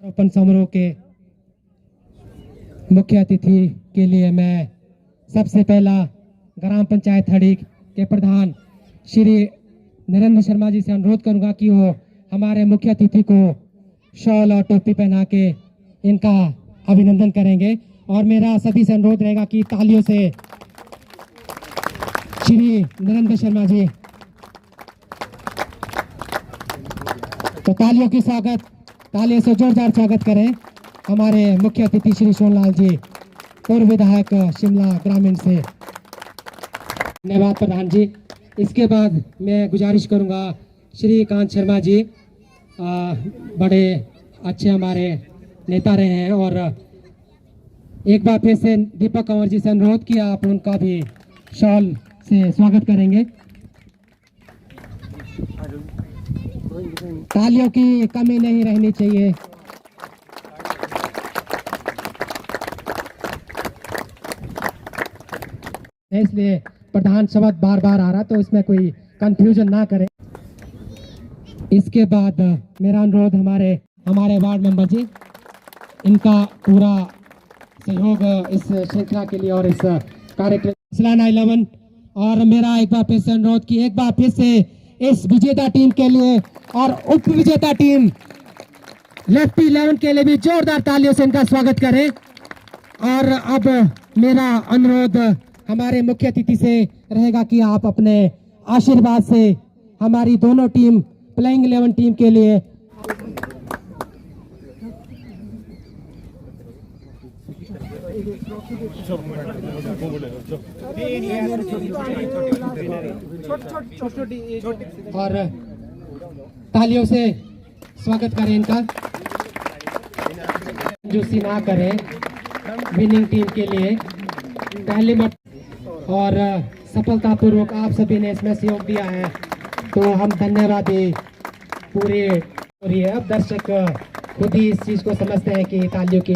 Open समारोह के मुख्य अतिथि के लिए मैं सबसे पहला ग्राम पंचायत हड़ी के प्रधान श्री नरेंद्र शर्मा जी से अनुरोध करूंगा कि वो हमारे मुख्य अतिथि को शॉल और टोपी पहना के इनका अभिनंदन करेंगे। और मेरा सभी से अनुरोध रहेगा कि तालियों से श्री नरेंद्र शर्मा जी, तो तालियों की तालियों से जोरदार स्वागत करें हमारे मुख्य अतिथि श्री सोनलाल जी, पूर्व विधायक शिमला ग्रामीण से। धन्यवाद प्रधान जी। इसके बाद मैं गुजारिश करूंगा श्री कांत शर्मा जी, बड़े अच्छे हमारे नेता रहे हैं, और एक बार फिर से दीपक कंवर जी से अनुरोध किया आप उनका भी शॉल से स्वागत करेंगे। तालियों की कमी नहीं रहनी चाहिए। इसलिए प्रधान शब्द बार बार आ रहा, तो इसमें कोई कंफ्यूजन ना करें। इसके बाद मेरा अनुरोध हमारे वार्ड मेंबर जी, इनका पूरा सहयोग इस श्रृंखला के लिए और इस कार्यक्रम 11। और मेरा एक बार फिर से अनुरोध कि एक बार फिर से इस विजेता टीम के लिए और उप विजेता टीम लेफ्ट 11 के लिए भी जोरदार तालियों से इनका स्वागत करें। और अब मेरा अनुरोध हमारे मुख्य अतिथि से रहेगा कि आप अपने आशीर्वाद से हमारी दोनों टीम प्लेइंग 11 टीम के लिए और तालियों से स्वागत करें इनका, कंजूसी ना करें विनिंग टीम के लिए। पहले और सफलतापूर्वक आप सभी ने इसमें सहयोग दिया है, तो हम धन्यवादी पूरे हो रही है। अब दर्शक खुद ही इस चीज को समझते हैं कि तालियों की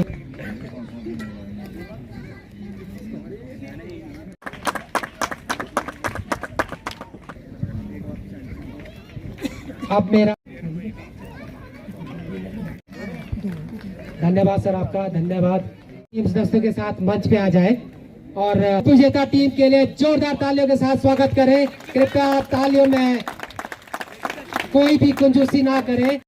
अब मेरा धन्यवाद सर, आपका धन्यवाद। टीम सदस्यों के साथ मंच पे आ जाए और विजेता टीम के लिए जोरदार तालियों के साथ स्वागत करें। कृपया आप तालियों में कोई भी कंजूसी ना करें।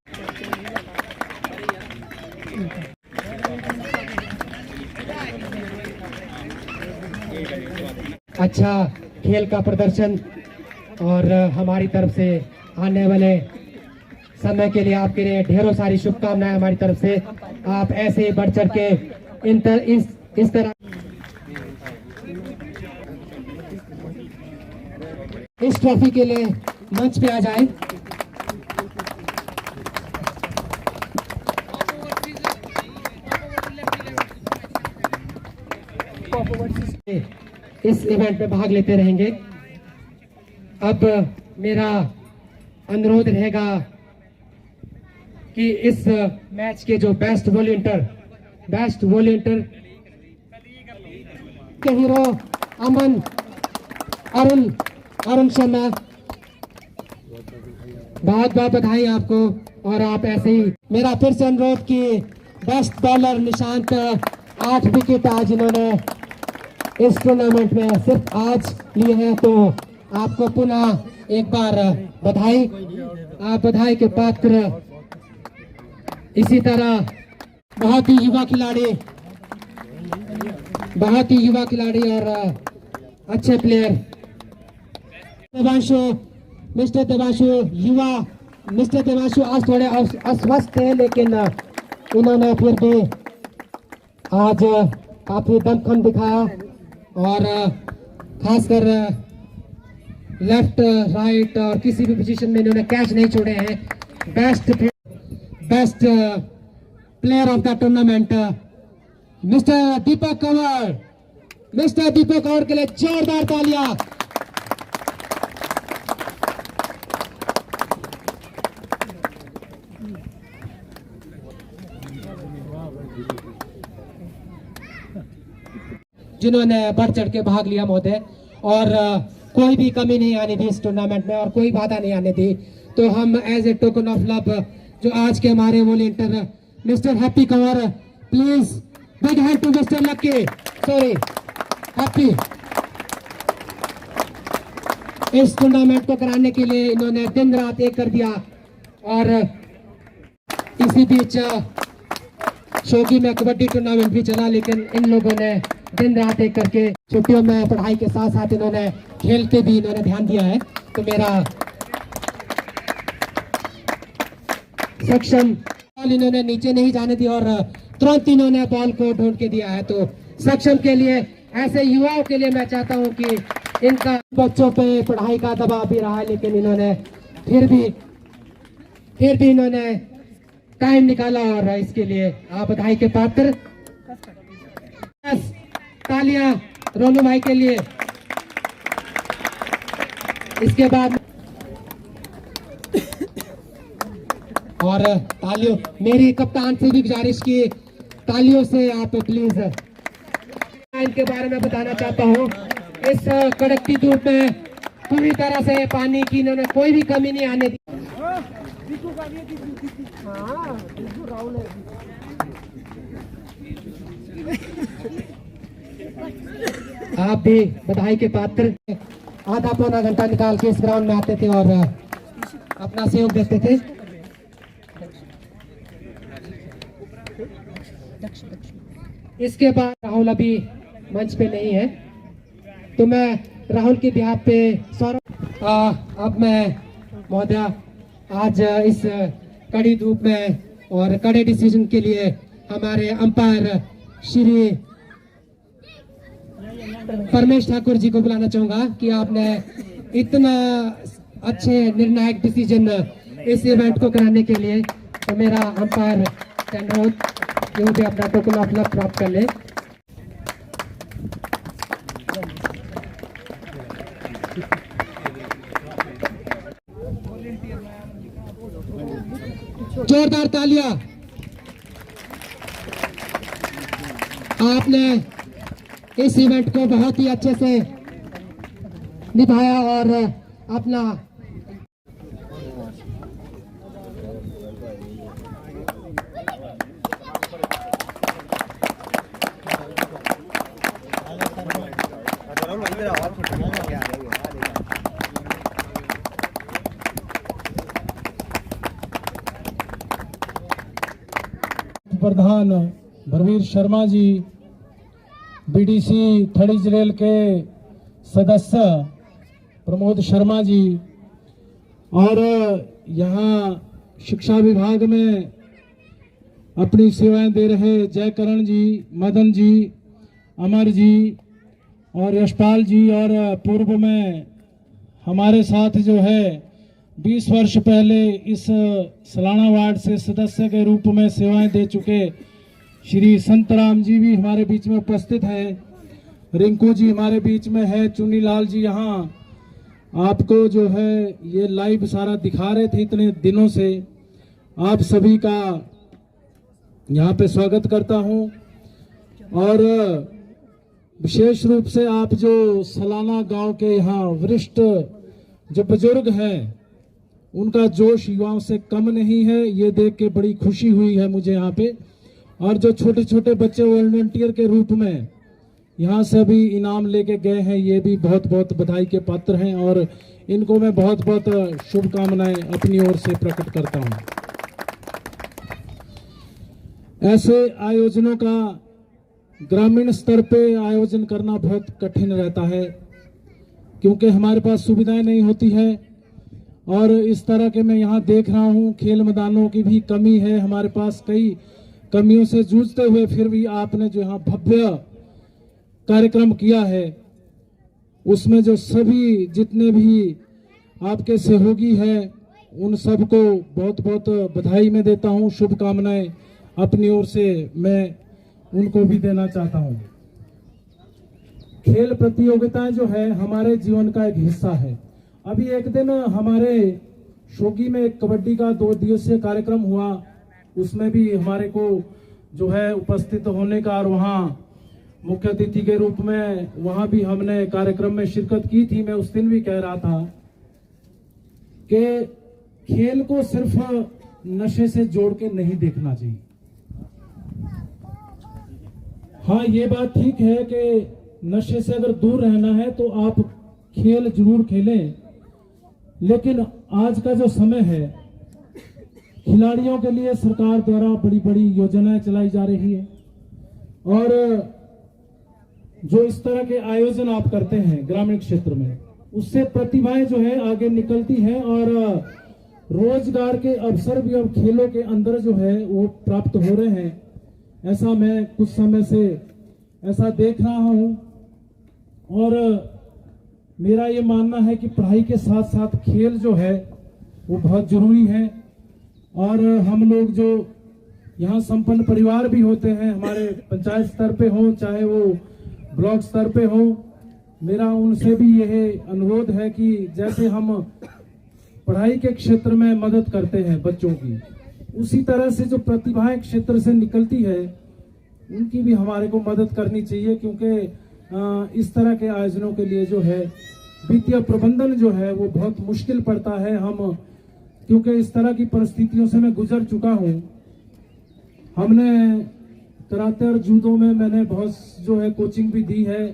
अच्छा खेल का प्रदर्शन और हमारी तरफ से आने वाले समय के लिए आपके लिए ढेरों सारी शुभकामनाएं हमारी तरफ से। आप ऐसे ही बढ़ चढ़ के इस तरह इस ट्रॉफी के लिए मंच पे आ जाए। इस इवेंट में भाग लेते रहेंगे। अब मेरा अनुरोध रहेगा कि इस मैच के जो बेस्ट वॉलंटियर के हीरो अमन अरुण शर्मा, बहुत बहुत बधाई आपको। और आप ऐसे ही मेरा फिर से अनुरोध कि बेस्ट बॉलर निशांत 8 विकेट आज इन्होंने इस टूर्नामेंट में सिर्फ आज लिए हैं, तो आपको पुनः एक बार बधाई। आप बधाई के पात्र। इसी तरह बहुत ही युवा खिलाड़ी और अच्छे प्लेयर मिस्टर देवांशु आज थोड़े अस्वस्थ थे, लेकिन इन्होंने फिर भी आज काफी दमखम दिखाया और खासकर लेफ्ट राइट और किसी भी पोजीशन में इन्होंने कैच नहीं छोड़े हैं। Best player of the tournament mister Deepak Kanwar के लिए जोरदार तालियां। जिन्होंने बढ़ चढ़ के भाग लिया महोदय, और कोई भी कमी नहीं आनी थी इस टूर्नामेंट में और कोई बाधा नहीं आनी थी। तो हम as a token of love जो आज के हमारे volunteer mister Happy Kanwar, please big hand to mister Lucky, sorry Happy, इस टूर्नामेंट को कराने के लिए इन्होंने दिन रात एक कर दिया। और इसी बीच शोकी में कबड्डी टूर्नामेंट भी चला, लेकिन इन लोगों ने दिन रात एक करके छुट्टियों में पढ़ाई के साथ साथ इन्होंने खेल पे भी इन्होंने ध्यान दिया है। तो मेरा सक्षम बॉल इन्होंने नीचे नहीं जाने दी और तुरंत इन्होंने बॉल को ढूंढ के दिया है। तो सक्षम के लिए, ऐसे युवाओं के लिए मैं चाहता हूं कि इनका बच्चों पे पढ़ाई का दबाव भी रहा है, लेकिन इन्होंने फिर भी इन्होंने टाइम निकाला और इसके लिए आप बधाई के पात्र। तालियां रोनू भाई के लिए। इसके बाद और तालियों, मेरी कप्तान से भी गुजारिश की तालियों से आप प्लीज इनके बारे में बताना चाहता हूँ। इस कड़कती धूप में पूरी तरह से पानी की इन्होंने कोई भी कमी नहीं आने दी। आप भी बधाई के पात्र। आधा पौना घंटा निकाल के इस ग्राउंड में आते थे और अपना सहयोग देते थे। इसके बाद राहुल अभी मंच पे नहीं है, तो मैं राहुल के बिहाफ पे अब मैं महोदय आज इस कड़ी धूप में और कड़े डिसीजन के लिए हमारे अंपायर श्री परमेश ठाकुर जी को बुलाना चाहूंगा कि आपने इतना अच्छे निर्णायक डिसीजन इस इवेंट को कराने के लिए। तो मेरा अंपायर अनुरोध कि वो भी अपना टोकन ऑफ लव प्राप्त कर ले। जोरदार तालियां। आपने इस इवेंट को बहुत ही अच्छे से निभाया और अपना प्रधान भरवीर शर्मा जी, बीडीसी थड़ी जिले के सदस्य प्रमोद शर्मा जी, और यहाँ शिक्षा विभाग में अपनी सेवाएं दे रहे जयकरण जी, मदन जी, अमर जी और यशपाल जी, और पूर्व में हमारे साथ जो है 20 वर्ष पहले इस सलाना वार्ड से सदस्य के रूप में सेवाएं दे चुके श्री संतराम जी भी हमारे बीच में उपस्थित है। रिंकू जी हमारे बीच में है। चुन्नी लाल जी यहाँ आपको जो है ये लाइव सारा दिखा रहे थे इतने दिनों से। आप सभी का यहाँ पे स्वागत करता हूँ और विशेष रूप से आप जो सलाना गांव के यहाँ वरिष्ठ जो बुजुर्ग हैं उनका जोश युवाओं से कम नहीं है, ये देख के बड़ी खुशी हुई है मुझे यहाँ पे। और जो छोटे छोटे बच्चे वॉलंटियर के रूप में यहाँ से भी इनाम लेके गए हैं, ये भी बहुत बहुत बधाई के पात्र हैं और इनको मैं बहुत बहुत शुभकामनाएं अपनी ओर से प्रकट करता हूँ। ऐसे आयोजनों का ग्रामीण स्तर पे आयोजन करना बहुत कठिन रहता है क्योंकि हमारे पास सुविधाएं नहीं होती है और इस तरह के मैं यहाँ देख रहा हूँ खेल मैदानों की भी कमी है। हमारे पास कई कमियों से जूझते हुए फिर भी आपने जो यहाँ भव्य कार्यक्रम किया है उसमें जो सभी जितने भी आपके सहयोगी हैं उन सबको बहुत बहुत बधाई मैं देता हूँ, शुभकामनाएं अपनी ओर से मैं उनको भी देना चाहता हूँ। खेल प्रतियोगिताएं जो है हमारे जीवन का एक हिस्सा है। अभी एक दिन हमारे शोकी में एक कबड्डी का 2 दिवसीय कार्यक्रम हुआ, उसमें भी हमारे को जो है उपस्थित होने का और वहाँ मुख्य अतिथि के रूप में वहां भी हमने कार्यक्रम में शिरकत की थी। मैं उस दिन भी कह रहा था कि खेल को सिर्फ नशे से जोड़ के नहीं देखना चाहिए। हाँ, ये बात ठीक है कि नशे से अगर दूर रहना है तो आप खेल जरूर खेलें, लेकिन आज का जो समय है, खिलाड़ियों के लिए सरकार द्वारा बड़ी बड़ी योजनाएं चलाई जा रही है और जो इस तरह के आयोजन आप करते हैं ग्रामीण क्षेत्र में, उससे प्रतिभाएं जो है आगे निकलती हैं और रोजगार के अवसर भी अब खेलों के अंदर जो है वो प्राप्त हो रहे हैं। ऐसा मैं कुछ समय से ऐसा देख रहा हूं और मेरा ये मानना है कि पढ़ाई के साथ साथ खेल जो है वो बहुत जरूरी है। और हम लोग जो यहाँ संपन्न परिवार भी होते हैं, हमारे पंचायत स्तर पे हो चाहे वो ब्लॉक स्तर पे हो, मेरा उनसे भी यह अनुरोध है कि जैसे हम पढ़ाई के क्षेत्र में मदद करते हैं बच्चों की, उसी तरह से जो प्रतिभाएं क्षेत्र से निकलती है उनकी भी हमारे को मदद करनी चाहिए, क्योंकि इस तरह के आयोजनों के लिए जो है वित्तीय प्रबंधन जो है वो बहुत मुश्किल पड़ता है। हम क्योंकि इस तरह की परिस्थितियों से मैं गुजर चुका हूं। हमने कराटे और जूडो में मैंने बहुत जो है कोचिंग भी दी है,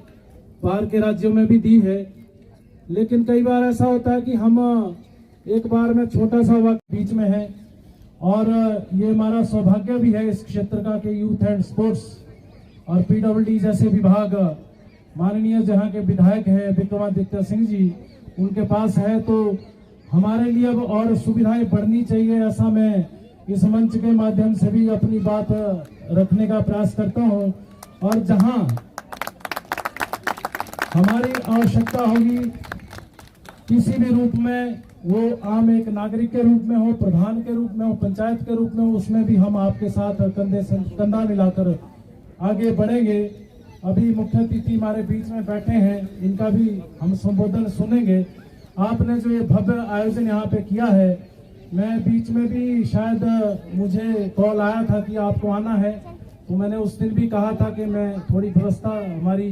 बाहर के राज्यों में भी दी है, लेकिन कई बार ऐसा होता है कि हम एक बार में छोटा सा वक्त बीच में है और ये हमारा सौभाग्य भी है इस क्षेत्र का कि यूथ एंड स्पोर्ट्स और पीडब्ल्यूडी जैसे विभाग माननीय जहां के विधायक हैं विक्रमादित्य सिंह जी, उनके पास है, तो हमारे लिए अब और सुविधाएं बढ़नी चाहिए। ऐसा मैं इस मंच के माध्यम से भी अपनी बात रखने का प्रयास करता हूं और जहां हमारी आवश्यकता होगी किसी भी रूप में, वो आम एक नागरिक के रूप में हो, प्रधान के रूप में हो, पंचायत के रूप में हो, उसमें भी हम आपके साथ कंधे से कंधा मिलाकर आगे बढ़ेंगे। अभी मुख्य अतिथि हमारे बीच में बैठे हैं, इनका भी हम संबोधन सुनेंगे। आपने जो ये भव्य आयोजन यहाँ पे किया है, मैं बीच में भी शायद मुझे कॉल आया था कि आपको आना है, तो मैंने उस दिन भी कहा था कि मैं थोड़ी व्यवस्था हमारी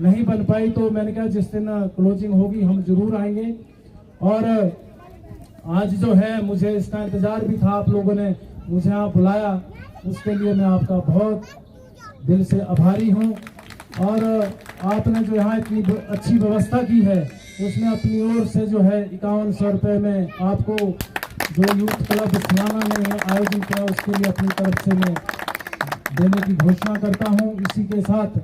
नहीं बन पाई, तो मैंने कहा जिस दिन क्लोजिंग होगी हम जरूर आएंगे। और आज जो है मुझे इसका इंतजार भी था, आप लोगों ने मुझे यहाँ बुलाया, उसके लिए मैं आपका बहुत दिल से आभारी हूँ। और आपने जो यहाँ इतनी अच्छी व्यवस्था की है उसमें अपनी ओर से जो है 5100 रुपये में आपको जो यूथ क्लब सियाना ने आयोजन किया उसके लिए अपनी तरफ से मैं देने की घोषणा करता हूँ। इसी के साथ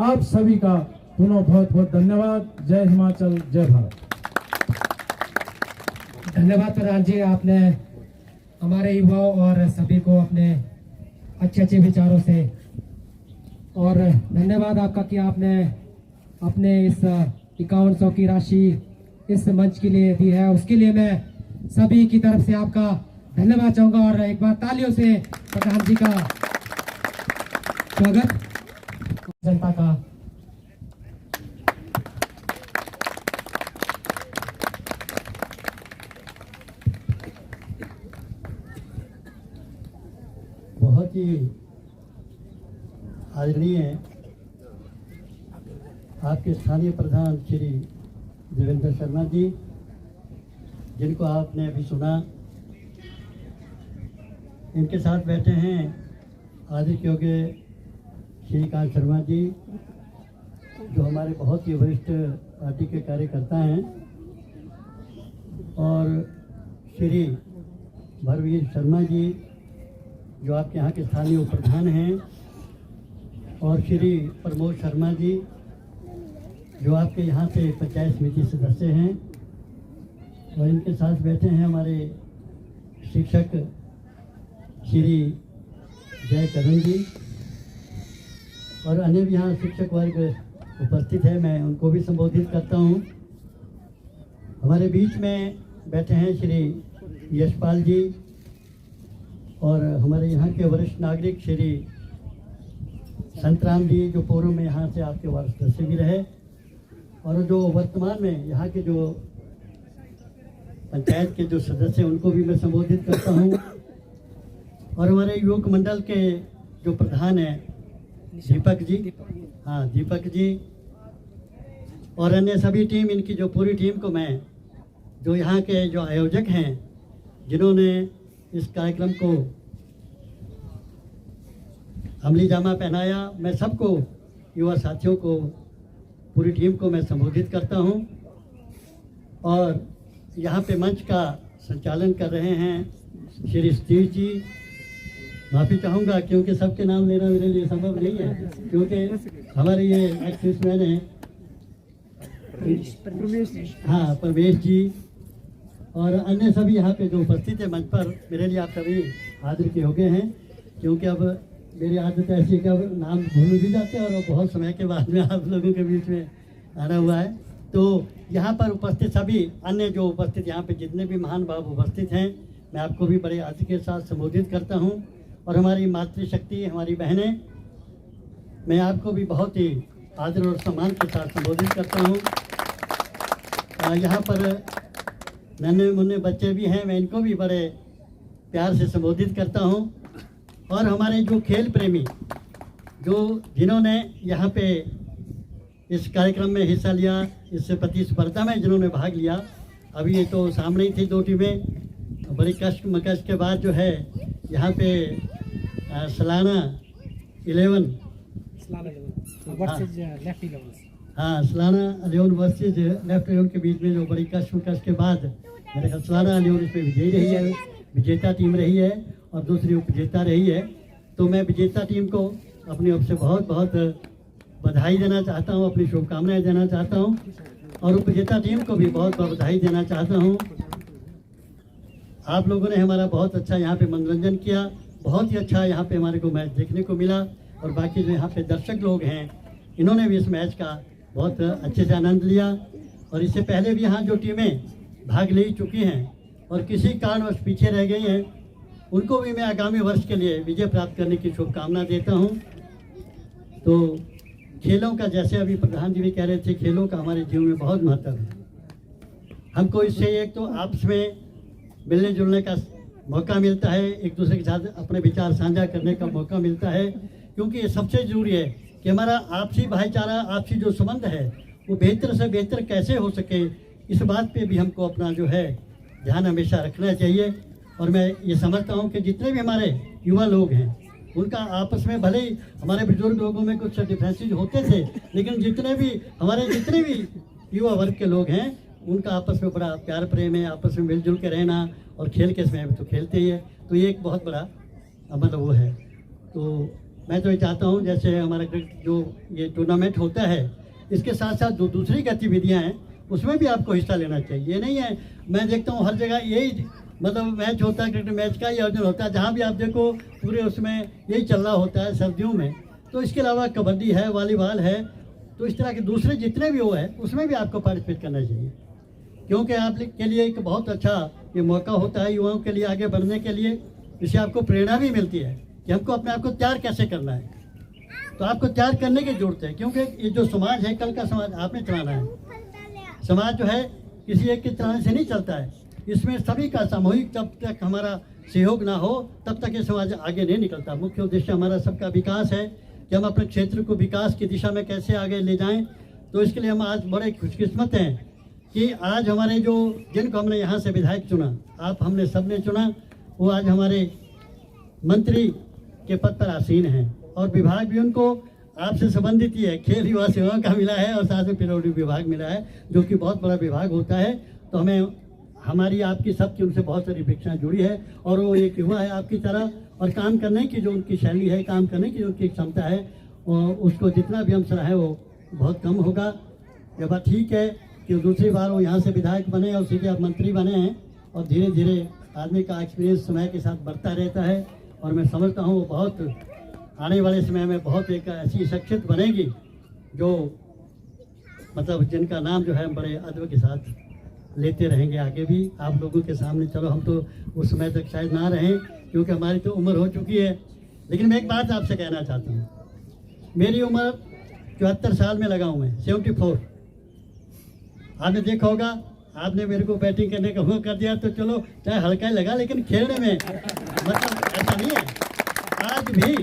आप सभी का पुनः बहुत बहुत धन्यवाद। जय हिमाचल, जय भारत। धन्यवाद प्रधान जी, आपने हमारे युवाओं और सभी को अपने अच्छे अच्छे विचारों से, और धन्यवाद आपका कि आपने अपने इस 5100 की राशि इस मंच के लिए दी है, उसके लिए मैं सभी की तरफ से आपका धन्यवाद चाहूंगा। और एक बार तालियों से प्रधान जी का स्वागत जनता का। बहुत ही आदरणीय आपके स्थानीय प्रधान श्री देवेंद्र शर्मा जी, जिनको आपने अभी सुना, इनके साथ बैठे हैं आदित्य योग्य श्रीकांत शर्मा जी, जो हमारे बहुत ही वरिष्ठ पार्टी के कार्यकर्ता हैं, और श्री भरवीर शर्मा जी जो आपके यहाँ के स्थानीय उप प्रधान हैं, और श्री प्रमोद शर्मा जी जो आपके यहाँ से पंचायत समिति सदस्य हैं, और इनके साथ बैठे हैं हमारे शिक्षक श्री जय करण जी, और अन्य भी यहाँ शिक्षक वर्ग उपस्थित है, मैं उनको भी संबोधित करता हूँ। हमारे बीच में बैठे हैं श्री यशपाल जी, और हमारे यहाँ के वरिष्ठ नागरिक श्री संतराम जी, जो पूर्व में यहाँ से आपके वार्ड सदस्य भी रहे, और जो वर्तमान में यहाँ के जो पंचायत के जो सदस्य हैं उनको भी मैं संबोधित करता हूँ। और हमारे युवक मंडल के जो प्रधान हैं दीपक जी, हाँ दीपक जी और अन्य सभी टीम, इनकी जो पूरी टीम को मैं, जो यहाँ के जो आयोजक हैं जिन्होंने इस कार्यक्रम को अमली जामा पहनाया, मैं सबको, युवा साथियों को, पूरी टीम को मैं संबोधित करता हूँ। और यहाँ पे मंच का संचालन कर रहे हैं श्री सतीश जी। माफ़ी चाहूँगा क्योंकि सबके नाम लेना मेरे लिए संभव नहीं है, क्योंकि हमारे ये एक्सिसमैन हैं, हाँ परवेश जी और अन्य सभी यहाँ पे जो उपस्थित है मंच पर, मेरे लिए आप सभी हाजिर के हो गए हैं। क्योंकि अब मेरी आदत ऐसी है कि अब नाम भूल भी जाते हैं और बहुत समय के बाद में आप लोगों के बीच में आना हुआ है। तो यहाँ पर उपस्थित सभी अन्य जो उपस्थित यहाँ पे जितने भी महान भाव उपस्थित हैं, मैं आपको भी बड़े आदर के साथ संबोधित करता हूँ। और हमारी मातृशक्ति, हमारी बहनें, मैं आपको भी बहुत ही आदर और सम्मान के साथ संबोधित करता हूँ। यहाँ पर नन्हे मुन्ने बच्चे भी हैं, मैं इनको भी बड़े प्यार से संबोधित करता हूँ। और हमारे जो खेल प्रेमी, जो जिन्होंने यहाँ पे इस कार्यक्रम में हिस्सा लिया, इस प्रतिस्पर्धा में जिन्होंने भाग लिया, अभी ये तो सामने ही थी दो टीमें, बड़ी कष्ट मकश के बाद जो है यहाँ पे सलाना 11 हाँ सलाना 11 वर्सेज लेफ्ट 11 के बीच में जो बड़ी कष्ट मकश के बाद मेरे ख्याल सलाना 11 इसमें विजयी रही है, विजेता टीम रही है और दूसरी उपजेता रही है। तो मैं विजेता टीम को अपनी ओर से बहुत बहुत बधाई देना चाहता हूं, अपनी शुभकामनाएं देना चाहता हूं और उपजेता टीम को भी बहुत बहुत बधाई देना चाहता हूं। आप लोगों ने हमारा बहुत अच्छा यहाँ पे मनोरंजन किया, बहुत ही अच्छा यहाँ पे हमारे को मैच देखने को मिला। और बाकी जो यहाँ पे दर्शक लोग हैं, इन्होंने भी इस मैच का बहुत अच्छे से आनंद लिया। और इससे पहले भी यहाँ जो टीमें भाग ले चुकी हैं और किसी कारणवश पीछे रह गई हैं, उनको भी मैं आगामी वर्ष के लिए विजय प्राप्त करने की शुभकामना देता हूं। तो खेलों का, जैसे अभी प्रधान जी भी कह रहे थे, खेलों का हमारे जीवन में बहुत महत्व है। हमको इससे एक तो आपस में मिलने जुलने का मौका मिलता है, एक दूसरे के साथ अपने विचार साझा करने का मौका मिलता है, क्योंकि ये सबसे ज़रूरी है कि हमारा आपसी भाईचारा, आपसी जो संबंध है वो बेहतर से बेहतर कैसे हो सके, इस बात पे भी हमको अपना जो है ध्यान हमेशा रखना चाहिए। और मैं ये समझता हूँ कि जितने भी हमारे युवा लोग हैं, उनका आपस में, भले ही हमारे बुजुर्ग लोगों में कुछ डिफरेंसेज होते थे, लेकिन जितने भी युवा वर्ग के लोग हैं, उनका आपस में बड़ा प्यार प्रेम है, आपस में मिलजुल के रहना। और खेल के समय में तो खेलते ही है, तो ये एक बहुत बड़ा मतलब वो है। तो मैं तो ये चाहता हूँ, जैसे हमारा जो ये टूर्नामेंट होता है, इसके साथ साथ जो दूसरी गतिविधियाँ हैं उसमें भी आपको हिस्सा लेना चाहिए। ये नहीं है, मैं देखता हूँ हर जगह यही मतलब मैच होता है, क्रिकेट मैच का ही आयोजन होता है, जहाँ भी आप देखो पूरे उसमें यही चल रहा होता है सर्दियों में। तो इसके अलावा कबड्डी है, वॉलीबॉल है, तो इस तरह के दूसरे जितने भी वो है उसमें भी आपको पार्टिसिपेट करना चाहिए, क्योंकि आप के लिए एक बहुत अच्छा ये मौका होता है युवाओं के लिए आगे बढ़ने के लिए। इससे आपको प्रेरणा भी मिलती है कि हमको अपने आप को तैयार कैसे करना है। तो आपको तैयार करने की जरूरत है, क्योंकि ये जो समाज है, कल का समाज आपने चलाना है। समाज जो है किसी एक के चलाने से नहीं चलता है, इसमें सभी का सामूहिक जब तक हमारा सहयोग ना हो तब तक ये समाज आगे नहीं निकलता। मुख्य उद्देश्य हमारा सबका विकास है कि हम अपने क्षेत्र को विकास की दिशा में कैसे आगे ले जाएं। तो इसके लिए हम आज बड़े खुशकिस्मत हैं कि आज हमारे जो जिनको हमने यहाँ से विधायक चुना, आप हमने सबने चुना, वो आज हमारे मंत्री के पद पर आसीन हैं और विभाग भी उनको आपसे संबंधित ही है। खेल युवा सेवाओं का मिला है और साथ में पिरोडी विभाग मिला है, जो कि बहुत बड़ा विभाग होता है। तो हमें हमारी आपकी सबकी उनसे बहुत सारी अपेक्षाएं जुड़ी है और वो एक युवा है आपकी तरह, और काम करने की जो उनकी शैली है, काम करने की जो उनकी क्षमता है, और उसको जितना भी हम सराहें वो बहुत कम होगा। ये बात ठीक है कि दूसरी बार वो यहाँ से विधायक बने और सीधे अब मंत्री बने हैं, और धीरे धीरे आदमी का एक्सपीरियंस समय के साथ बढ़ता रहता है। और मैं समझता हूँ वो बहुत आने वाले समय में बहुत एक ऐसी शख्सियत बनेगी जो मतलब जिनका नाम जो है हम बड़े अदब के साथ लेते रहेंगे आगे भी आप लोगों के सामने। चलो हम तो उस समय तक शायद ना रहें क्योंकि हमारी तो उम्र हो चुकी है, लेकिन मैं एक बात आपसे कहना चाहता हूँ। मेरी उम्र 74 साल में लगा हूँ मैं, 74। आपने देखा होगा, आपने मेरे को बैटिंग करने का हुक्म कर दिया तो चलो चाहे हल्का ही लगा, लेकिन खेलने में मतलब ऐसा नहीं है। आज भी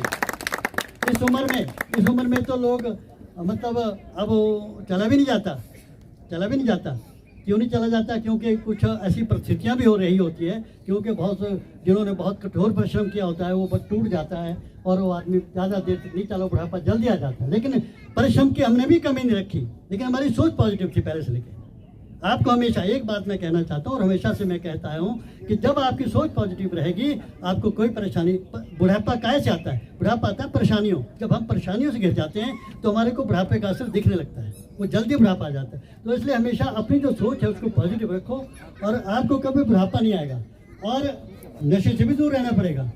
इस उम्र में तो लोग मतलब अब चला भी नहीं जाता। क्यों नहीं चला जाता? क्योंकि कुछ ऐसी परिस्थितियां भी हो रही होती है, क्योंकि बहुत जिन्होंने बहुत कठोर परिश्रम किया होता है वो बस टूट जाता है और वो आदमी ज़्यादा देर तक नहीं चला, बुढ़ापा जल्दी आ जाता है। लेकिन परिश्रम की हमने भी कमी नहीं रखी, लेकिन हमारी सोच पॉजिटिव थी पहले से लेकर। आपको हमेशा एक बात मैं कहना चाहता हूँ और हमेशा से मैं कहता हूँ कि जब आपकी सोच पॉजिटिव रहेगी आपको कोई परेशानी, बुढ़ापा काहे से आता है? बुढ़ापा आता है परेशानियों। जब हम परेशानियों से घिर जाते हैं तो हमारे को बुढ़ापे का असर दिखने लगता है, वो जल्दी बुढ़ापा आ जाता है। तो इसलिए हमेशा अपनी जो सोच है उसको पॉजिटिव रखो और आपको कभी बुढ़ापा नहीं आएगा। और नशे से भी दूर रहना पड़ेगा।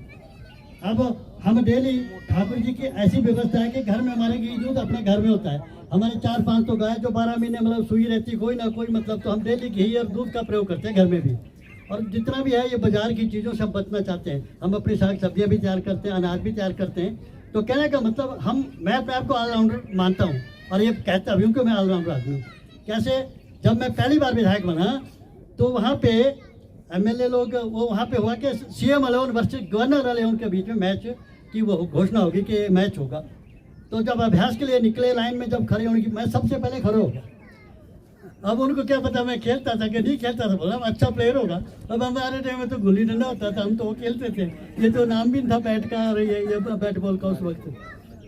अब हम डेली ठाकुर जी की ऐसी व्यवस्था है कि घर में हमारे घी दूध अपने घर में होता है। हमारे 4-5 तो गाय जो 12 महीने मतलब सुई रहती, कोई ना कोई मतलब, तो हम डेली घी और दूध का प्रयोग करते हैं घर में भी। और जितना भी है ये बाजार की चीज़ों से हम बचना चाहते हैं। हम अपनी साग सब्जियां भी तैयार करते हैं, अनाज भी तैयार करते हैं। तो कहने का मतलब मैं अपने आप को ऑलराउंडर मानता हूँ और ये कहता भी हूँ कि मैं ऑलराउंडर आदमी हूँ। कैसे? जब मैं पहली बार विधायक बना तो वहाँ पे MLA लोग वो वहाँ पे हुआ कि CM 11 वर्सेस गवर्नर 11 के बीच में मैच की वो घोषणा होगी कि मैच होगा। तो जब अभ्यास के लिए निकले लाइन में जब खड़े होने की, मैं सबसे पहले खड़ा हो गया। अब उनको क्या पता मैं खेलता था कि नहीं खेलता था, बोला अच्छा प्लेयर होगा। अब हमारे टाइम में तो गुल्ली डंडा होता था, हम तो वो खेलते थे। ये तो नाम भी था बैट का और ये बैट बॉल का उस वक्त।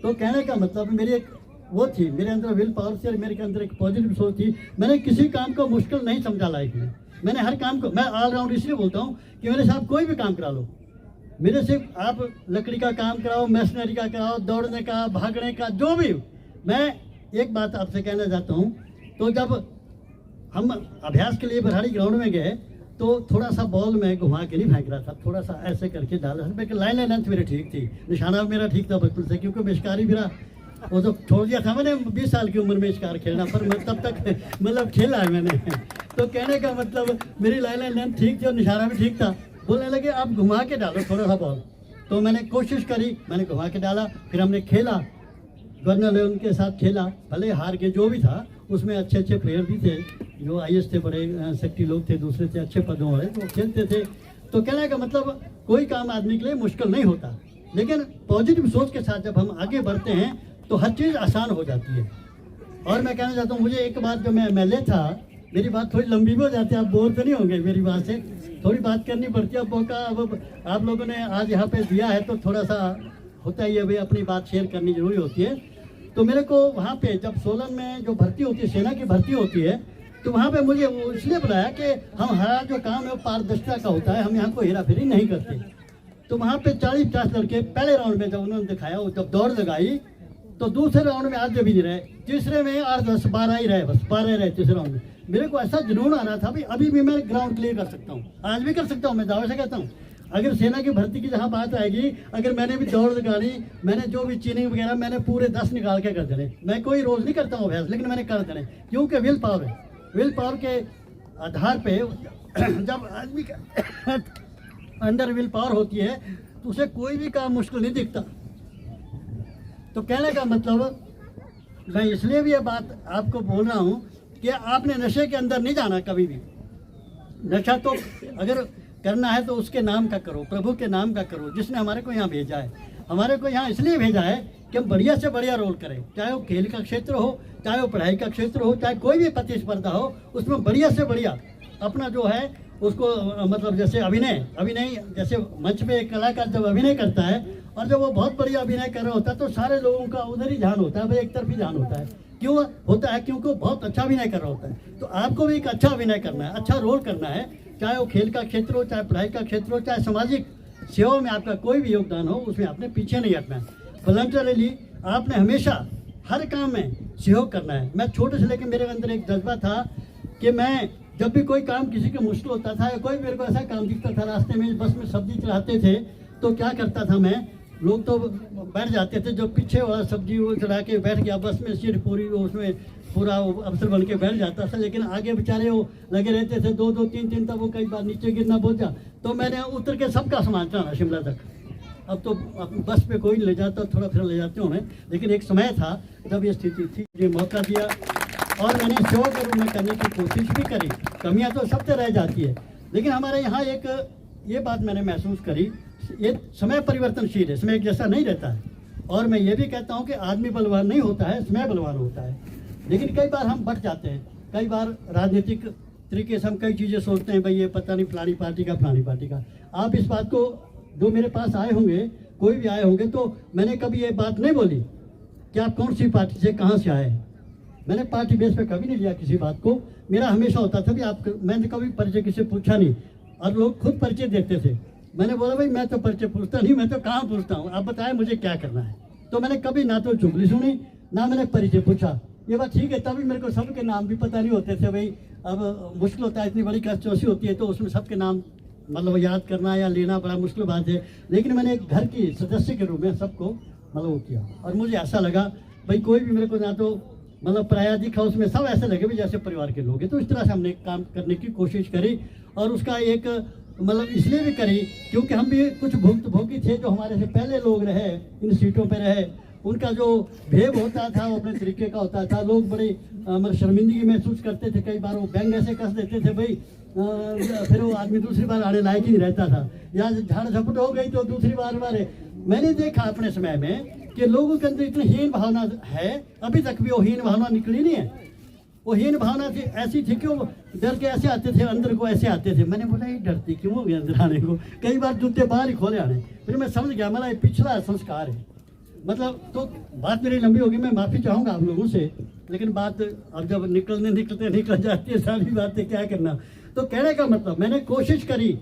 तो कहने का मतलब मेरी एक वो थी, मेरे अंदर विल पावर से, मेरे अंदर एक पॉजिटिव सोच थी। मैंने किसी काम को मुश्किल नहीं समझा लाइफ में। मैंने हर काम को, मैं ऑलराउंड इसलिए बोलता हूँ कि मेरे साथ कोई भी काम करा लो, मेरे से आप लकड़ी का काम कराओ, मशीनरी का कराओ, दौड़ने का, भागने का, जो भी। मैं एक बात आपसे कहना चाहता हूँ, तो जब हम अभ्यास के लिए बरहाड़ी ग्राउंड में गए तो थोड़ा सा बॉल मैं घुमा के नहीं फेंक रहा था, थोड़ा सा ऐसे करके डाला। लाइन लेंथ मेरी ठीक थी, निशाना मेरा ठीक था बचपन से, क्योंकि मैं शिकारी भी रहा। वो तो छोड़ दिया था मैंने 20 साल की उम्र में शिकार खेलना, पर मैं तब तक मतलब खेला है मैंने। तो कहने का मतलब मेरी लाइन लेंथ ठीक थी और निशाना भी ठीक था। बोलने लगे आप घुमा के डालो थोड़ा सा बॉल। तो मैंने कोशिश करी, मैंने घुमा के डाला। फिर हमने खेला, गवर्नर ने उनके साथ खेला, भले हार के जो भी था। उसमें अच्छे अच्छे प्लेयर भी थे, जो IAS थे, बड़े सेक्रेटरी लोग थे, दूसरे थे अच्छे पदों वाले, तो खेलते थे। तो कहने का मतलब कोई काम आदमी के लिए मुश्किल नहीं होता, लेकिन पॉजिटिव सोच के साथ जब हम आगे बढ़ते हैं तो हर चीज़ आसान हो जाती है। और मैं कहना चाहता हूँ, मुझे एक बात, जो मैं MLA था, मेरी बात थोड़ी लंबी भी हो जाती है, आप बोर तो नहीं होंगे मेरी बात से, थोड़ी बात करनी पड़ती है। अब मौका अब आप लोगों ने आज यहाँ पे दिया है तो थोड़ा सा होता ही है भाई, अपनी बात शेयर करनी जरूरी होती है। तो मेरे को वहाँ पे जब सोलन में जो भर्ती होती है, सेना की भर्ती होती है, तो वहाँ पे मुझे वो इसलिए बुलाया कि हमारा जो काम है वो पारदर्शिता का होता है, हम यहाँ को हेरा फेरी नहीं करते। तो वहाँ पे 40-50 लड़के पहले राउंड में जब उन्होंने दिखाया, वो जब दौड़ लगाई तो दूसरे राउंड में आधे भी नहीं रहे, तीसरे में 8-10-12 ही रहे, बस 12 रहे तीसरे राउंड में। मेरे को ऐसा जुनून आ रहा था भाई, अभी भी मैं ग्राउंड क्लियर कर सकता हूँ, आज भी कर सकता हूँ, मैं दावे से कहता हूँ। अगर सेना की भर्ती की जहाँ बात आएगी, अगर मैंने भी दौड़ लगानी, मैंने जो भी चीनिंग वगैरह, मैंने पूरे 10 निकाल के कर देने। मैं कोई रोज नहीं करता हूँ अभ्यास, लेकिन मैंने कर देने, क्योंकि विल पावर है। विल पावर के आधार पे जब आदमी के अंदर विल पावर होती है तो उसे कोई भी काम मुश्किल नहीं दिखता। तो कहने का मतलब मैं इसलिए भी ये बात आपको बोल रहा हूँ कि आपने नशे के अंदर नहीं जाना कभी भी। नशा तो अगर करना है तो उसके नाम का करो, प्रभु के नाम का करो, जिसने हमारे को यहाँ भेजा है। हमारे को यहाँ इसलिए भेजा है कि हम बढ़िया से बढ़िया रोल करें, चाहे वो खेल का क्षेत्र हो, चाहे वो पढ़ाई का क्षेत्र हो, चाहे कोई भी प्रतिस्पर्धा हो, उसमें बढ़िया से बढ़िया अपना जो है उसको, मतलब जैसे अभिनय जैसे मंच पे एक कलाकार जब अभिनय करता है और जब वो बहुत बढ़िया अभिनय कर रहा होता है तो सारे लोगों का उधर ही ध्यान होता है, भाई एक तरफ ही ध्यान होता है। क्यों होता है? क्योंकि वो बहुत अच्छा अभिनय कर रहा होता है। तो आपको भी एक अच्छा अभिनय करना है, अच्छा रोल करना है, चाहे वो खेल का क्षेत्र हो, चाहे पढ़ाई का क्षेत्र हो, चाहे सामाजिक सेवा में आपका कोई भी योगदान हो, उसमें आपने पीछे नहीं हटना है। वॉलंटियरली आपने हमेशा हर काम में सहयोग करना है। मैं छोटे से लेकर मेरे अंदर एक जज्बा था कि मैं जब भी कोई काम किसी का मुश्किल होता था या कोई मेरे को ऐसा काम दिखता था, रास्ते में बस में सब्जी चढ़ाते थे तो क्या करता था मैं, लोग तो बैठ जाते थे, जो पीछे वाला सब्जी वो चढ़ा के बैठ गया, बस में सीट पूरी, उसमें पूरा अफसर बन के बैठ जाता था, लेकिन आगे बेचारे वो लगे रहते थे 2-2 3-3 तक, वो कई बार नीचे गिरना बोल जा। तो मैंने उतर के सबका सामान चढ़ाना शिमला तक। अब तो बस पे कोई ले जाता, थोड़ा फिर ले जाते होंगे, लेकिन एक समय था जब ये स्थिति थी। ये मौका दिया और मैंने सेवा के रूप में करने की कोशिश भी करी। कमियां तो सबसे रह जाती है, लेकिन हमारे यहाँ एक ये बात मैंने महसूस करी, ये समय परिवर्तनशील है, समय एक जैसा नहीं रहता है। और मैं ये भी कहता हूँ कि आदमी बलवान नहीं होता है, समय बलवान होता है। लेकिन कई बार हम बट जाते हैं, कई बार राजनीतिक तरीके से हम कई चीज़ें सोचते हैं, भाई ये पता नहीं फलानी पार्टी का फलानी पार्टी का। आप इस बात को, जो मेरे पास आए होंगे, कोई भी आए होंगे, तो मैंने कभी ये बात नहीं बोली कि आप कौन सी पार्टी से कहाँ से आए। मैंने पार्टी बेस पे कभी नहीं लिया किसी बात को। मेरा हमेशा होता था भी आप, मैंने कभी परिचय किसी से पूछा नहीं, और लोग खुद परिचय देते थे। मैंने बोला भाई मैं तो परिचय पूछता नहीं, मैं तो कहाँ पूछता हूँ, आप बताएं मुझे क्या करना है। तो मैंने कभी ना तो चुगली सुनी, ना मैंने परिचय पूछा। ये बात ठीक है, तभी मेरे को सबके नाम भी पता नहीं होते थे। भाई अब मुश्किल होता है, इतनी बड़ी कंस्टिट्यूंसी होती है तो उसमें सबके नाम मतलब याद करना या लेना बड़ा मुश्किल बात है। लेकिन मैंने एक घर की सदस्य के रूप में सबको मतलब वो किया, और मुझे ऐसा लगा भाई कोई भी मेरे को ना तो मतलब पराया दिखा, उसमें सब ऐसे लगे भी जैसे परिवार के लोग हैं। तो इस तरह से हमने काम करने की कोशिश करी, और उसका एक मतलब इसलिए भी करी क्योंकि हम भी कुछ भुक्तभोगी थे, जो हमारे से पहले लोग रहे, इन सीटों पर रहे, उनका जो भेद होता था वो अपने तरीके का होता था। लोग बड़ी मतलब शर्मिंदगी महसूस करते थे, कई बार वो बैंग ऐसे कस देते थे भाई, फिर वो आदमी दूसरी बार आने लायक ही नहीं रहता था, या झाड़ झपट हो गई तो दूसरी बार मारे। मैंने देखा अपने समय में कि लोगों के अंदर इतनी हीन भावना है, अभी तक भी वो हीन भावना निकली नहीं है। वो हीन भावना थी, ऐसी थी कि वो डर के ऐसे आते थे, अंदर को ऐसे आते थे। मैंने बोला ये डरती क्यों हो गया अंदर आने को, कई बार जूते बाहर ही खोले आने। फिर मैं समझ गया मेरा ये पिछला संस्कार है। मतलब तो बात मेरी लंबी होगी, मैं माफ़ी चाहूँगा आप लोगों से, लेकिन बात अब जब निकल जाती है सारी बातें, क्या करना। तो कहने का मतलब मैंने कोशिश करी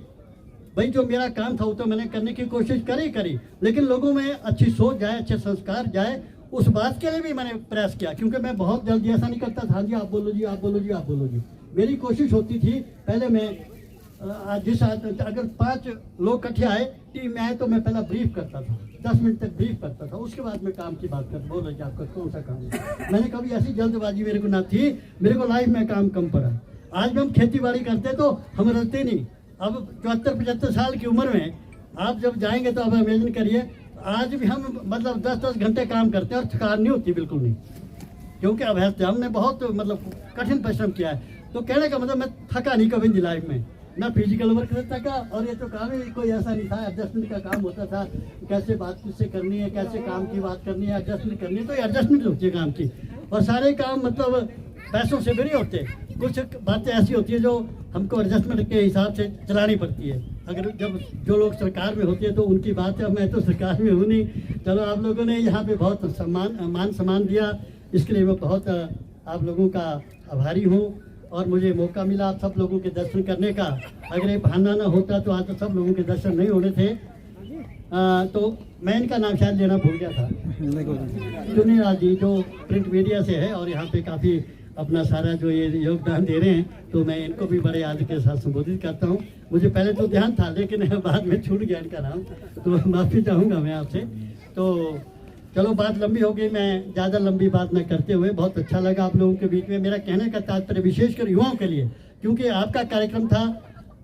भाई, जो मेरा काम था वो तो मैंने करने की कोशिश करी, लेकिन लोगों में अच्छी सोच जाए, अच्छे संस्कार जाए, उस बात के लिए भी मैंने प्रयास किया। क्योंकि मैं बहुत जल्दी ऐसा नहीं करता था, हाँ जी आप बोलो जी, आप बोलो जी, आप बोलो जी। मेरी कोशिश होती थी, पहले मैं जिस अगर 5 लोग इकट्ठे आए टीम में आए तो मैं पहला ब्रीफ करता था, 10 मिनट तक ब्रीफ करता था, उसके बाद मैं काम की बात कर बोल रही आपका कौन सा काम है। मैंने कभी ऐसी जल्दबाजी मेरे को ना थी, मेरे को लाइफ में काम कम पड़ा। आज भी हम खेती बाड़ी करते तो हम रहते नहीं। अब 74-75 साल की उम्र में आप जब जाएंगे तो अब इमेजिन करिए, आज भी हम मतलब 10-10 घंटे काम करते हैं और थकान नहीं होती, बिल्कुल नहीं, क्योंकि अब हमने बहुत मतलब कठिन परिश्रम किया है। तो कहने का मतलब मैं थका नहीं कभी लाइफ में, ना फिजिकल वर्क से थका, और ये तो काम ही कोई ऐसा नहीं था, एडजस्टमेंट का काम होता था, कैसे बात किससे करनी है, कैसे काम की बात करनी है, एडजस्टमेंट करनी है, तो एडजस्टमेंट होती है काम की। और सारे काम मतलब पैसों से भी नहीं होते, कुछ बातें ऐसी होती है जो हमको एडजस्टमेंट के हिसाब से चलानी पड़ती है। अगर जब जो लोग सरकार में होते हैं तो उनकी बात है, मैं तो सरकार में हूँ नहीं। चलो आप लोगों ने यहाँ पे बहुत मान सम्मान दिया, इसके लिए मैं बहुत आप लोगों का आभारी हूँ। और मुझे मौका मिला आप सब लोगों के दर्शन करने का। अगर ये बहाना ना होता तो आज तो सब लोगों के दर्शन नहीं होने थे। तो मैं इनका नाम शायद लेना भूल गया था, चुनीलाल जी, जो प्रिंट मीडिया से है और यहाँ पे काफ़ी अपना सारा जो ये योगदान दे रहे हैं, तो मैं इनको भी बड़े आदर के साथ संबोधित करता हूँ। मुझे पहले तो ध्यान था, लेकिन बाद में छूट गया इनका नाम, तो माफ़ी चाहूँगा मैं आपसे। तो चलो बात लंबी हो गई, मैं ज़्यादा लंबी बात न करते हुए, बहुत अच्छा लगा आप लोगों के बीच में। मेरा कहने का तात्पर्य विशेषकर युवाओं के लिए, क्योंकि आपका कार्यक्रम था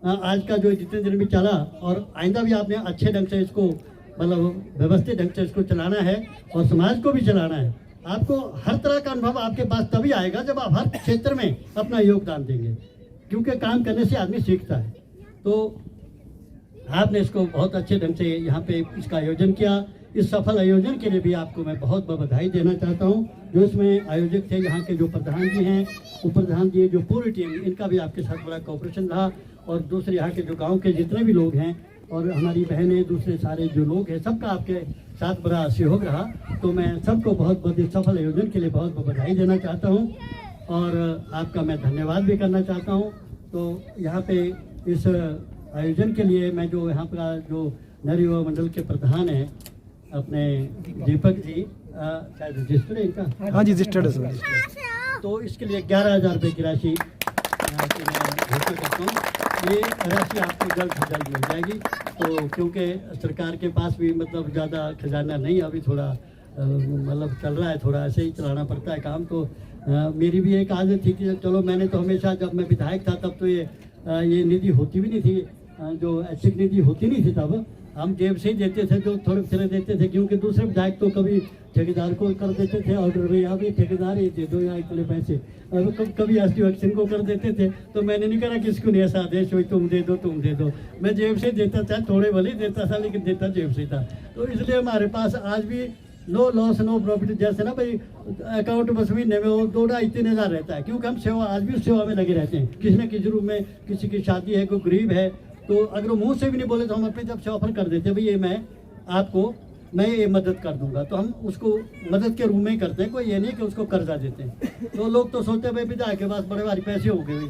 आज का जो जितने दिन भी चला, और आइंदा भी आपने अच्छे ढंग से इसको मतलब व्यवस्थित ढंग से इसको चलाना है और समाज को भी चलाना है। आपको हर तरह का अनुभव आपके पास तभी आएगा जब आप हर क्षेत्र में अपना योगदान देंगे, क्योंकि काम करने से आदमी सीखता है। तो आपने इसको बहुत अच्छे ढंग से यहाँ पे इसका आयोजन किया। इस सफल आयोजन के लिए भी आपको मैं बहुत बहुत बधाई देना चाहता हूँ। जो इसमें आयोजक थे, यहाँ के जो प्रधान जी हैं, उप प्रधान जी, जो पूरी टीम, इनका भी आपके साथ बड़ा कोऑपरेशन रहा, और दूसरे यहाँ के जो गांव के जितने भी लोग हैं और हमारी बहनें, दूसरे सारे जो लोग हैं, सबका आपके साथ बड़ा सहयोग रहा। तो मैं सबको बहुत बहुत इस सफल आयोजन के लिए बहुत बहुत बधाई देना चाहता हूँ, और आपका मैं धन्यवाद भी करना चाहता हूँ। तो यहाँ पे इस आयोजन के लिए मैं जो यहाँ पर जो नर युवा मंडल के प्रधान हैं अपने दीपक जी, शायद रजिस्टर्ड है इनका, हाँ जी रजिस्टर्ड है सर। तो इसके लिए 11,000 रुपये की राशि यहाँ से मैं घोषणा करता हूँ। ये राशि आपको जल्द से जल्द मिल जाएगी। तो क्योंकि सरकार के पास भी मतलब ज़्यादा खजाना नहीं, अभी थोड़ा मतलब चल रहा है, थोड़ा ऐसे ही चलाना पड़ता है काम। तो मेरी भी एक आदत थी कि चलो, मैंने तो हमेशा, जब मैं विधायक था तब तो ये निधि होती भी नहीं थी, जो ऐच्छिक निधि होती नहीं थी, तब हम जेब से ही देते थे, जो थोड़े थोड़े देते थे, क्योंकि दूसरे विधायक तो कभी ठेकेदार को कर देते थे ऑर्डर, भाई यहाँ भी ठेकेदार ही दे दो यहाँ इतने पैसे, और कभी एसडीओ को कर देते थे। तो मैंने नहीं करा किसको नहीं ऐसा आदेश हुई तुम दे दो, मैं जेब से देता था, थोड़े भले देता था लेकिन देता जेब से था। तो इसलिए हमारे पास आज भी नो लॉस नो प्रॉफिट, जैसे ना भाई अकाउंट बस महीने में वो 2-2.5-3 हज़ार रहता है, क्योंकि हम सेवा आज भी उस सेवा में लगे रहते हैं। किसी न किसी रूप में किसी की शादी है, कोई गरीब है, तो अगर वो मुंह से भी नहीं बोले तो हम अपनी तरफ से ऑफर कर देते हैं, भाई ये मैं ये मदद कर दूंगा, तो हम उसको मदद के रूप में ही करते हैं। कोई ये नहीं कि उसको कर्जा देते हैं। तो लोग तो सोचते हैं भाई विधायक के पास बड़े भारी पैसे हो गए,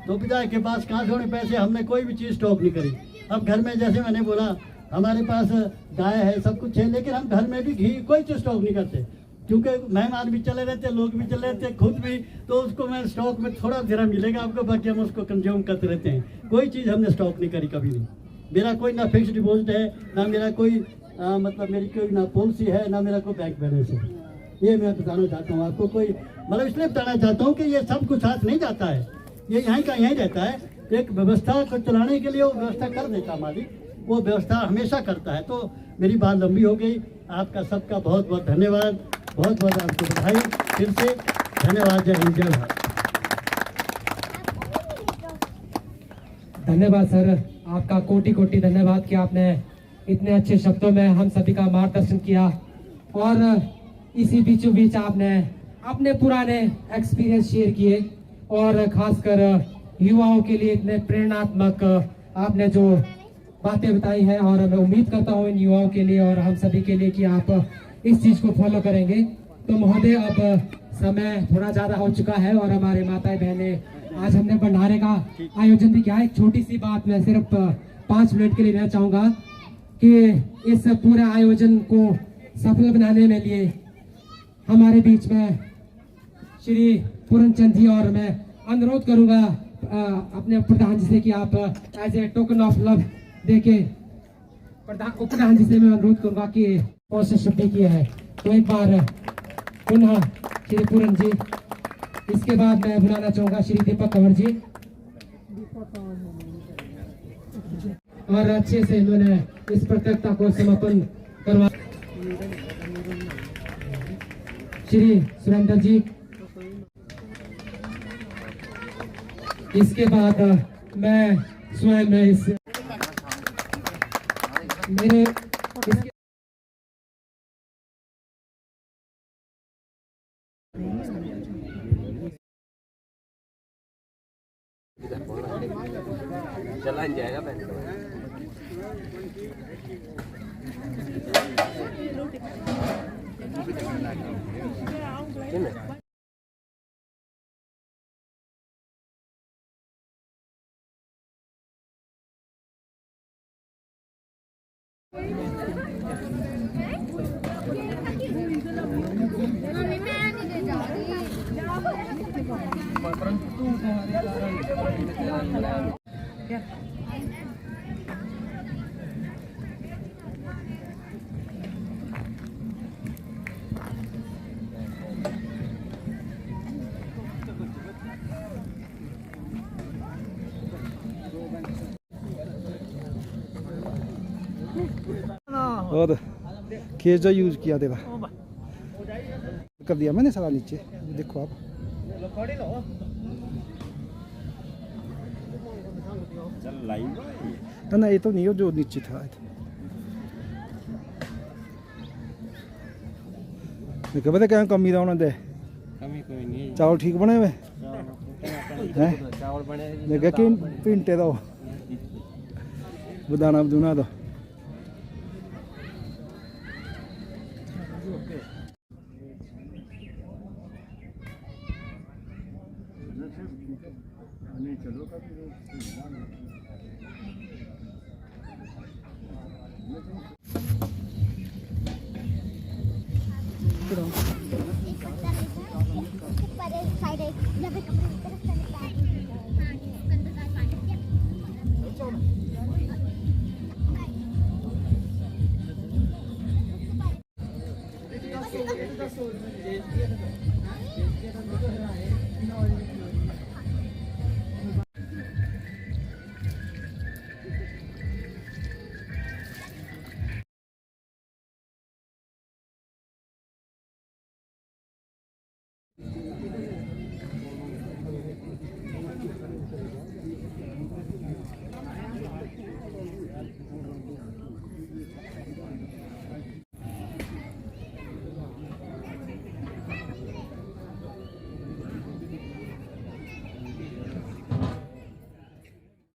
तो विधायक के पास कहाँ से होने पैसे, हमने कोई भी चीज़ स्टॉक नहीं करी। अब घर में जैसे मैंने बोला हमारे पास गाय है, सब कुछ है, लेकिन हम घर में भी घी कोई चीज़ स्टॉक नहीं करते, क्योंकि मेहमान भी चले रहते, लोग भी चले रहते, खुद भी, तो उसको मैं स्टॉक में थोड़ा जरा मिलेगा आपको, बाकी हम उसको कंज्यूम करते रहते हैं। कोई चीज़ हमने स्टॉक नहीं करी कभी नहीं। मेरा कोई ना फिक्स डिपॉजिट है, ना मेरा कोई मतलब मेरी कोई ना पॉलिसी है, ना मेरा कोई बैंक बैलेंस है। ये मैं बताना चाहता हूँ आपको। कोई मतलब इसलिए बताना चाहता हूँ कि ये सब कुछ साथ नहीं जाता है, ये यहाँ का यहीं रहता है। एक व्यवस्था को चलाने के लिए वो व्यवस्था कर देता मालिक, वो व्यवस्था हमेशा करता है। तो मेरी बात लंबी हो गई, आपका सबका बहुत बहुत धन्यवाद, बहुत बहुत आपको बधाई फिर से, धन्यवाद। जय हिंद, जय भारत। धन्यवाद सर, आपका कोटि कोटि धन्यवाद कि आपने इतने अच्छे शब्दों में हम सभी का मार्गदर्शन किया, और इसी बीचों बीच आपने अपने पुराने एक्सपीरियंस शेयर किए, और खासकर युवाओं के लिए इतने प्रेरणात्मक आपने जो बातें बताई हैं, और मैं उम्मीद करता हूं इन युवाओं के लिए और हम सभी के लिए कि आप इस चीज को फॉलो करेंगे। तो महोदय, अब समय थोड़ा ज्यादा हो चुका है और हमारे माताएं बहनें, आज हमने भंडारे का आयोजन भी किया है। एक छोटी सी बात मैं सिर्फ 5 मिनट के लिए कहना चाहूंगा कि इस पूरे आयोजन को सफल बनाने में लिए हमारे बीच में श्री पूरनचंद जी, और मैं अनुरोध करूंगा अपने प्रधान जी से कि आप as a token of love देके प्रधान जी से मैं अनुरोध करूंगा कि कोशिश शुद्धि की है। तो एक बार पुनः श्री पूरन जी, इसके बाद मैं बुलाना चाहूंगा श्री दीपक कंवर जी, और अच्छे से इन्होंने इस प्रतियोगिता को समापन करवा। श्री सुरेंद्र जी, इसके बाद मैं स्वयं में इस मेरे इसके चला जाएगा और खेत जो यूज किया देगा कर दिया मैंने सारा नीचे, देखो आप। ना ये तो नहीं हो जो नीचे था। पता क्या कमी था उन्होंने, कमी कोई नहीं, चावल ठीक बने हुए हैं, चावल बने देखा कि पिंटे दो बदाना बदूना दो। चलो